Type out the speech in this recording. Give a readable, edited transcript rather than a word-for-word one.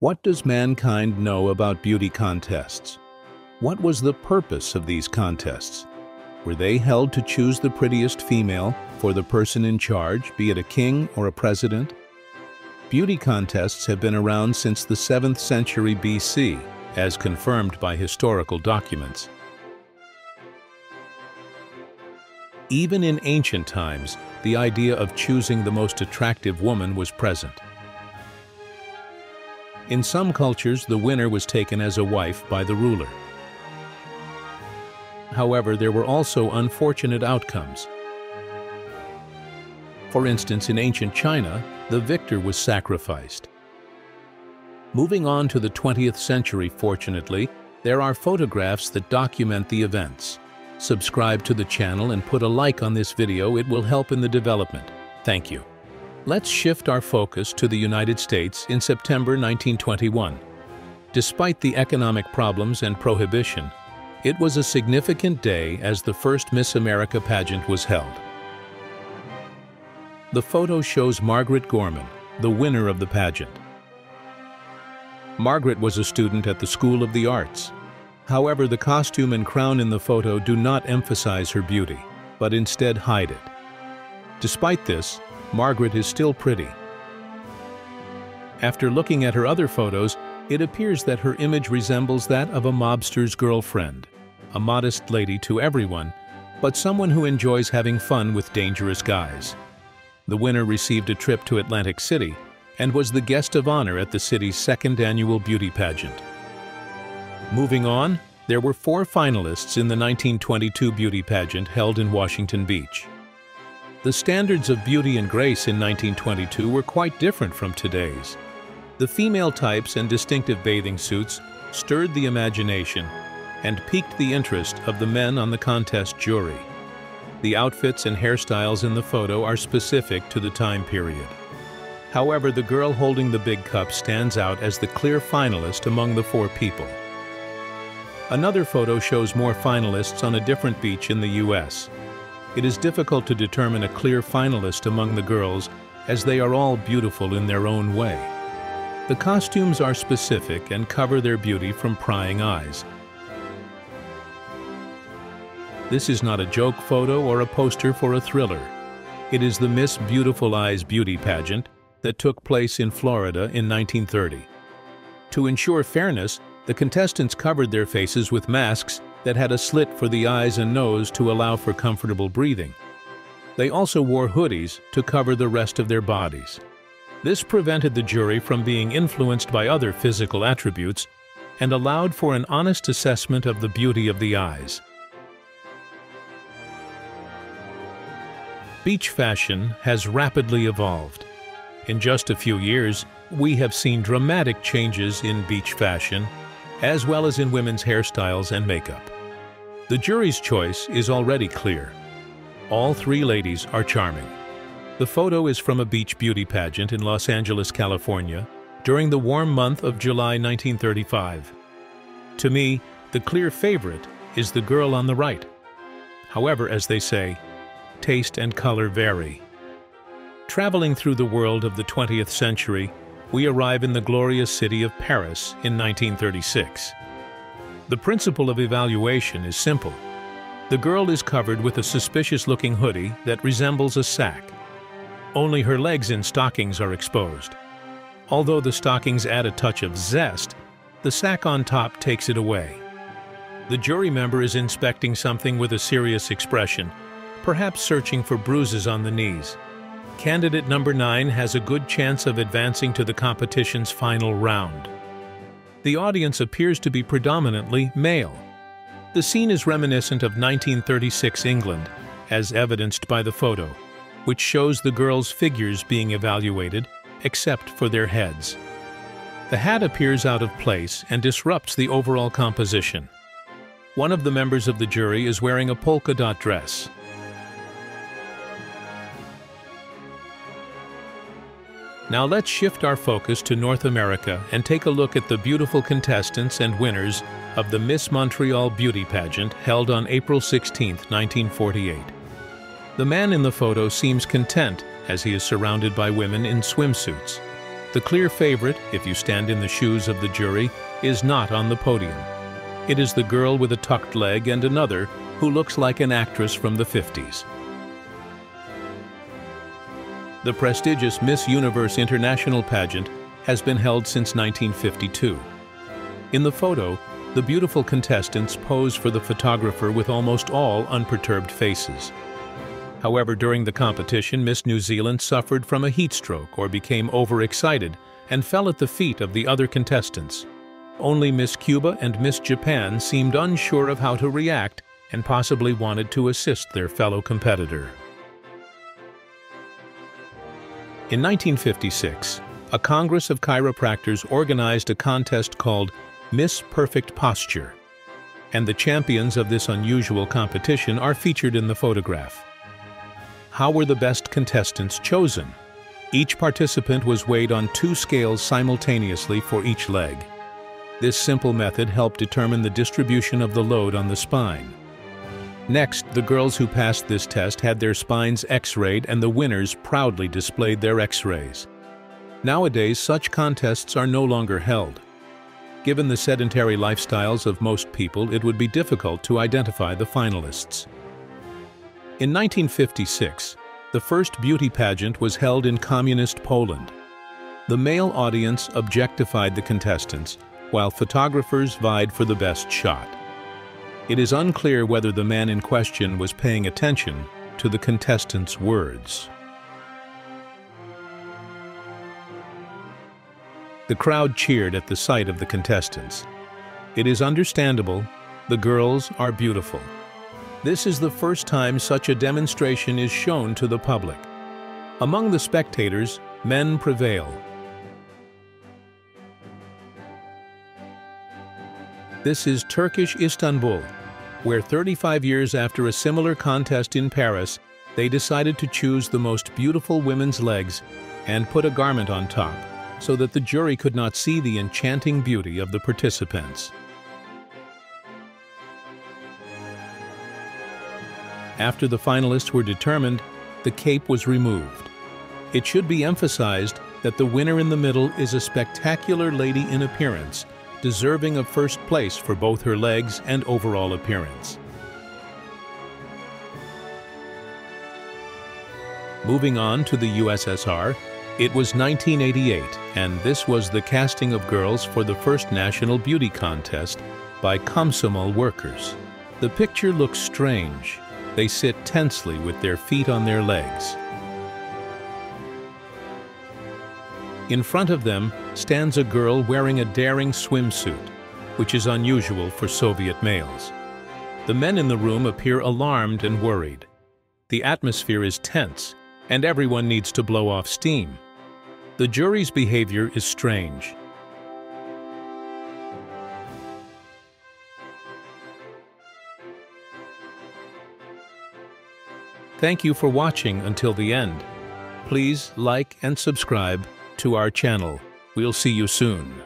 What does mankind know about beauty contests? What was the purpose of these contests? Were they held to choose the prettiest female for the person in charge, be it a king or a president? Beauty contests have been around since the 7th century BC, as confirmed by historical documents. Even in ancient times, the idea of choosing the most attractive woman was present. In some cultures, the winner was taken as a wife by the ruler. However, there were also unfortunate outcomes. For instance, in ancient China, the victor was sacrificed. Moving on to the 20th century, fortunately, there are photographs that document the events. Subscribe to the channel and put a like on this video. It will help in the development. Thank you. Let's shift our focus to the United States in September 1921. Despite the economic problems and prohibition, it was a significant day as the first Miss America pageant was held. The photo shows Margaret Gorman, the winner of the pageant. Margaret was a student at the School of the Arts. However, the costume and crown in the photo do not emphasize her beauty, but instead hide it. Despite this, Margaret is still pretty. After looking at her other photos, it appears that her image resembles that of a mobster's girlfriend, a modest lady to everyone, but someone who enjoys having fun with dangerous guys. The winner received a trip to Atlantic City and was the guest of honor at the city's second annual beauty pageant. Moving on, there were 4 finalists in the 1922 beauty pageant held in Washington Beach. The standards of beauty and grace in 1922 were quite different from today's. The female types and distinctive bathing suits stirred the imagination and piqued the interest of the men on the contest jury. The outfits and hairstyles in the photo are specific to the time period. However, the girl holding the big cup stands out as the clear finalist among the 4 people. Another photo shows more finalists on a different beach in the U.S. It is difficult to determine a clear finalist among the girls, as they are all beautiful in their own way. The costumes are specific and cover their beauty from prying eyes. This is not a joke photo or a poster for a thriller. It is the Miss Beautiful Eyes beauty pageant that took place in Florida in 1930. To ensure fairness, the contestants covered their faces with masks that had a slit for the eyes and nose to allow for comfortable breathing. They also wore hoodies to cover the rest of their bodies. This prevented the jury from being influenced by other physical attributes and allowed for an honest assessment of the beauty of the eyes. Beach fashion has rapidly evolved. In just a few years, we have seen dramatic changes in beach fashion, as well as in women's hairstyles and makeup. The jury's choice is already clear. All 3 ladies are charming. The photo is from a beach beauty pageant in Los Angeles, California, during the warm month of July 1935. To me, the clear favorite is the girl on the right. However, as they say, taste and color vary. Traveling through the world of the 20th century, we arrive in the glorious city of Paris in 1936. The principle of evaluation is simple. The girl is covered with a suspicious-looking hoodie that resembles a sack. Only her legs in stockings are exposed. Although the stockings add a touch of zest, the sack on top takes it away. The jury member is inspecting something with a serious expression, perhaps searching for bruises on the knees. Candidate number 9 has a good chance of advancing to the competition's final round. The audience appears to be predominantly male. The scene is reminiscent of 1936 England, as evidenced by the photo, which shows the girls' figures being evaluated, except for their heads. The hat appears out of place and disrupts the overall composition. One of the members of the jury is wearing a polka dot dress. Now let's shift our focus to North America and take a look at the beautiful contestants and winners of the Miss Montreal beauty pageant held on April 16, 1948. The man in the photo seems content as he is surrounded by women in swimsuits. The clear favorite, if you stand in the shoes of the jury, is not on the podium. It is the girl with a tucked leg and another who looks like an actress from the 50s. The prestigious Miss Universe International pageant has been held since 1952. In the photo, the beautiful contestants pose for the photographer with almost all unperturbed faces. However, during the competition, Miss New Zealand suffered from a heat stroke or became overexcited and fell at the feet of the other contestants. Only Miss Cuba and Miss Japan seemed unsure of how to react and possibly wanted to assist their fellow competitor. In 1956, a Congress of Chiropractors organized a contest called Miss Perfect Posture, and the champions of this unusual competition are featured in the photograph. How were the best contestants chosen? Each participant was weighed on 2 scales simultaneously for each leg. This simple method helped determine the distribution of the load on the spine. Next, the girls who passed this test had their spines X-rayed and the winners proudly displayed their X-rays. Nowadays, such contests are no longer held. Given the sedentary lifestyles of most people, it would be difficult to identify the finalists. In 1956, the first beauty pageant was held in communist Poland. The male audience objectified the contestants, while photographers vied for the best shot. It is unclear whether the man in question was paying attention to the contestants' words. The crowd cheered at the sight of the contestants. It is understandable, the girls are beautiful. This is the first time such a demonstration is shown to the public. Among the spectators, men prevail. This is Turkish Istanbul, where 35 years after a similar contest in Paris, they decided to choose the most beautiful women's legs and put a garment on top, so that the jury could not see the enchanting beauty of the participants. After the finalists were determined, the cape was removed. It should be emphasized that the winner in the middle is a spectacular lady in appearance, deserving of first place for both her legs and overall appearance. Moving on to the USSR, it was 1988, and this was the casting of girls for the first national beauty contest by Komsomol workers. The picture looks strange. They sit tensely with their feet on their legs. In front of them stands a girl wearing a daring swimsuit, which is unusual for Soviet males. The men in the room appear alarmed and worried. The atmosphere is tense, and everyone needs to blow off steam. The jury's behavior is strange. Thank you for watching until the end. Please like and subscribe to our channel. We'll see you soon.